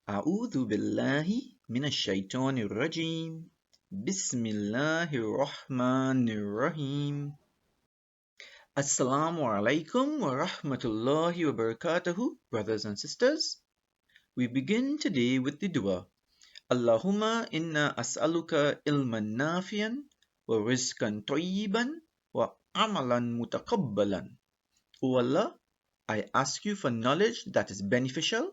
أعوذ بالله من الشيطان الرجيم بسم الله الرحمن الرحيم Assalamu alaikum wa rahmatullahi wa barakatuhu, brothers and sisters. We begin today with the dua. Allahumma inna as'aluka ilman nafiyan wa rizqan tayyiban wa amalan mutaqabbalan. O Allah, I ask you for knowledge that is beneficial.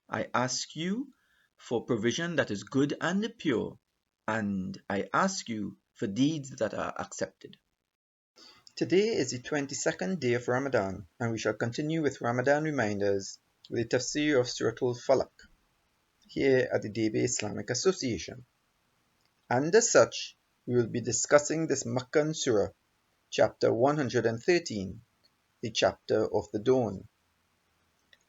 I ask you for provision that is good and pure, and I ask you for deeds that are accepted. Today is the 22nd day of Ramadan, and we shall continue with Ramadan reminders with the Tafseer of Surah Falaq here at the Debe Islamic Association. And as such, we will be discussing this Makkan Surah, chapter 113, the chapter of the dawn.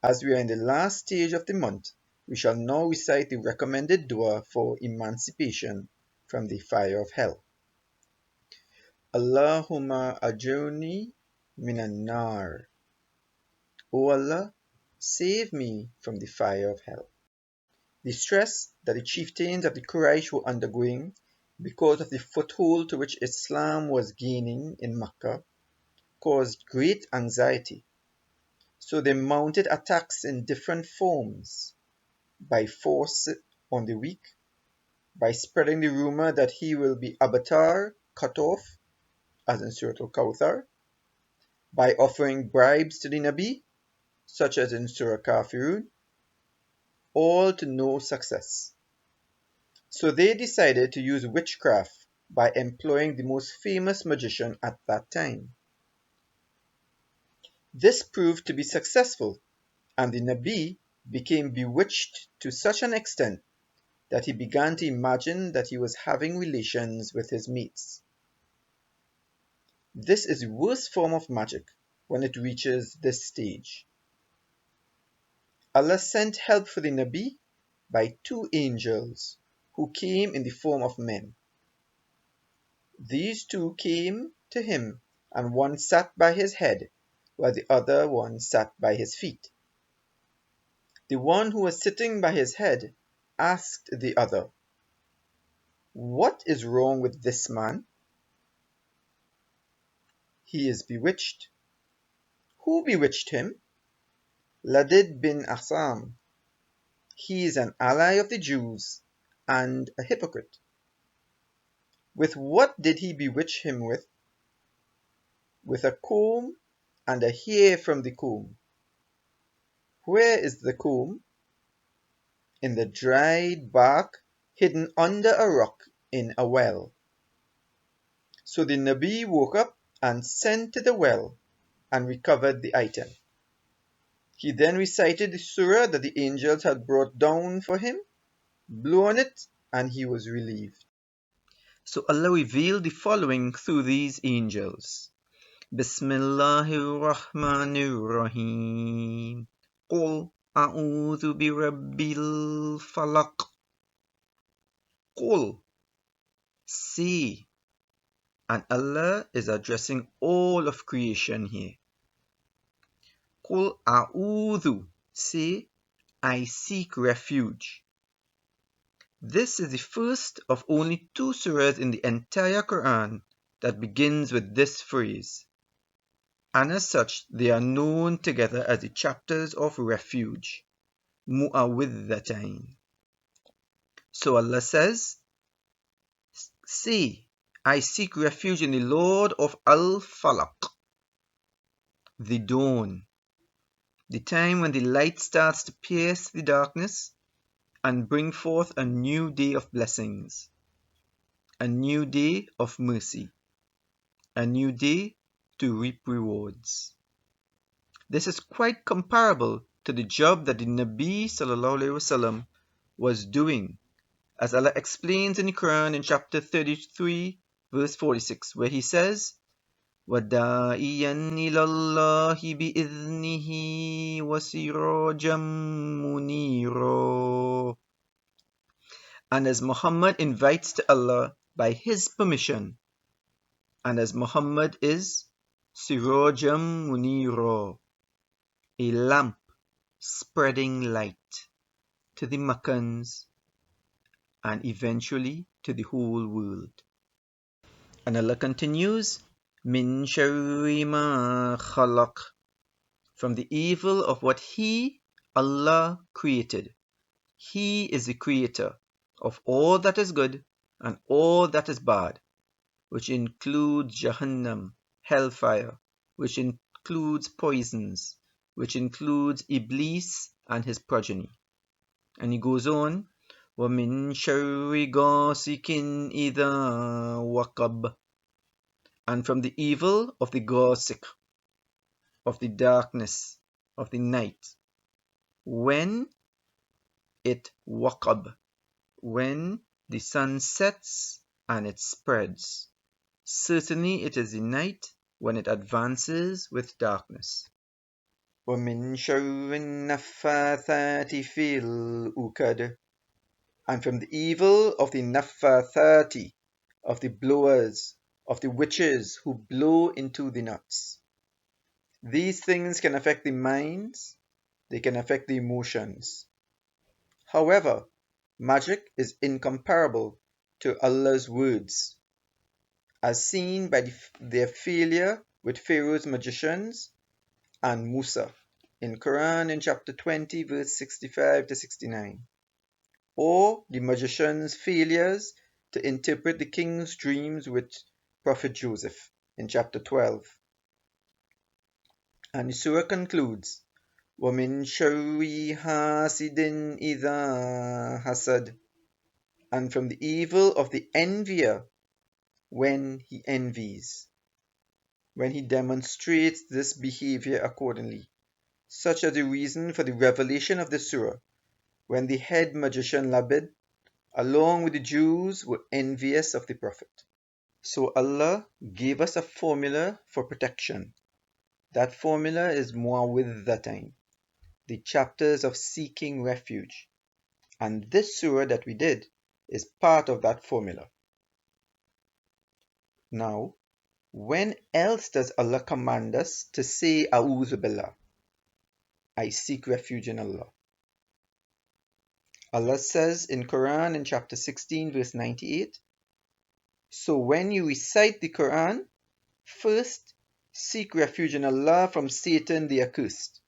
As we are in the last stage of the month, we shall now recite the recommended dua for emancipation from the fire of hell. Allahumma ajurni minan nar. O Allah, save me from the fire of hell. The stress that the chieftains of the Quraysh were undergoing because of the foothold to which Islam was gaining in Makkah caused great anxiety. So they mounted attacks in different forms, by force on the weak, by spreading the rumor that he will be abatar, cut off, as in Surah Al-Kawthar, by offering bribes to the Nabi, such as in Surah Kafirun, all to no success. So they decided to use witchcraft by employing the most famous magician at that time. This proved to be successful, and the Nabi became bewitched to such an extent that he began to imagine that he was having relations with his mates. This is the worst form of magic when it reaches this stage. Allah sent help for the Nabi by two angels who came in the form of men. These two came to him, and one sat by his head, while the other one sat by his feet. The one who was sitting by his head asked the other, "What is wrong with this man?" "He is bewitched." "Who bewitched him?" "Ladid bin Asam. He is an ally of the Jews and a hypocrite." "With what did he bewitch him with?" "With a comb and a hair from the comb." "Where is the comb?" "In the dried bark hidden under a rock in a well." So the Nabi woke up and sent to the well and recovered the item. He then recited the surah that the angels had brought down for him, blew on it, and he was relieved. So Allah revealed the following through these angels. Bismillahir Rahmanir Rahim. Qul a'udhu bi rabbil falaq. Qul, say, and Allah is addressing all of creation here. Qul a'udhu, say, I seek refuge. This is the first of only two surahs in the entire Quran that begins with this phrase, and as such they are known together as the chapters of refuge, mu'awwidhatain. So Allah says, say, I seek refuge in the Lord of Al-Falaq, the dawn, the time when the light starts to pierce the darkness and bring forth a new day of blessings, a new day of mercy, a new day to reap rewards. This is quite comparable to the job that the Nabi ﷺ was doing, as Allah explains in the Quran in chapter 33, verse 46, where He says, وَدَاعِيًا إِلَى اللَّهِ بِإِذْنِهِ وَسِرَاجًا مُنِيرًا. And as Muhammad invites to Allah by His permission, and as Muhammad is Sirajam Munira, a lamp spreading light. to the Makkans, and eventually to the whole world. And Allah continues, Min sharri ma khalaq, from the evil of what He, Allah, created. He is the creator of all that is good and all that is bad, which includes Jahannam, hellfire, which includes poisons, which includes Iblis and his progeny. And he goes on, وَمِن شَرِّ غَاسِقٍ إِذَا وَقَبَ, and from the evil of the ghasiq, of the darkness, of the night, when it waqab, when the sun sets and it spreads. Certainly it is the night when it advances with darkness. وَمِن شَرِّ النَّفَّاثَاتِ فِي الْعُقَدِ, and from the evil of the naffathati, of the blowers, of the witches who blow into the knots. These things can affect the minds, they can affect the emotions. However, magic is incomparable to Allah's words, as seen by their failure with Pharaoh's magicians and Musa in Quran in chapter 20 verse 65 to 69, or the magicians' failures to interpret the king's dreams with Prophet Joseph in chapter 12. And the surah concludes, وَمِن شَرِّ حَاسِدٍ إِذَا حَسَدَ, and from the evil of the envier when he envies, when he demonstrates this behavior accordingly, such as the reason for the revelation of the surah, when the head magician Labid, along with the Jews, were envious of the Prophet. So Allah gave us a formula for protection. That formula is Muawwidhatain, the chapters of seeking refuge. And this surah that we did is part of that formula. Now, when else does Allah command us to say A'udhu Billah, I seek refuge in Allah? Allah says in Quran in chapter 16 verse 98, so when you recite the Quran, first seek refuge in Allah from Satan the accursed,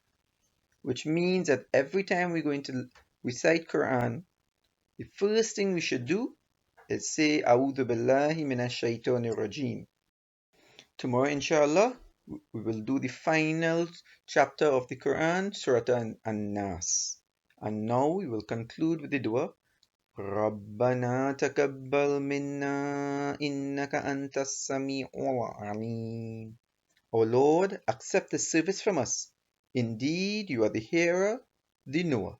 which means that every time we're going to recite Quran, the first thing we should do is say A'udhu Billahi Minash Shaitanir Rajim. Tomorrow, inshallah, we will do the final chapter of the Quran, Surah An-Nas. And now we will conclude with the dua. رَبَّنَا تَقَبَّلْ مِنَّا إِنَّكَ أَنْتَ السَّمِيعُ الْعَلِيمُ. O Lord, accept the service from us. Indeed, you are the hearer, the knower.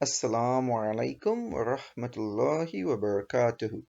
Assalamu alaikum wa rahmatullahi wa barakatuhu.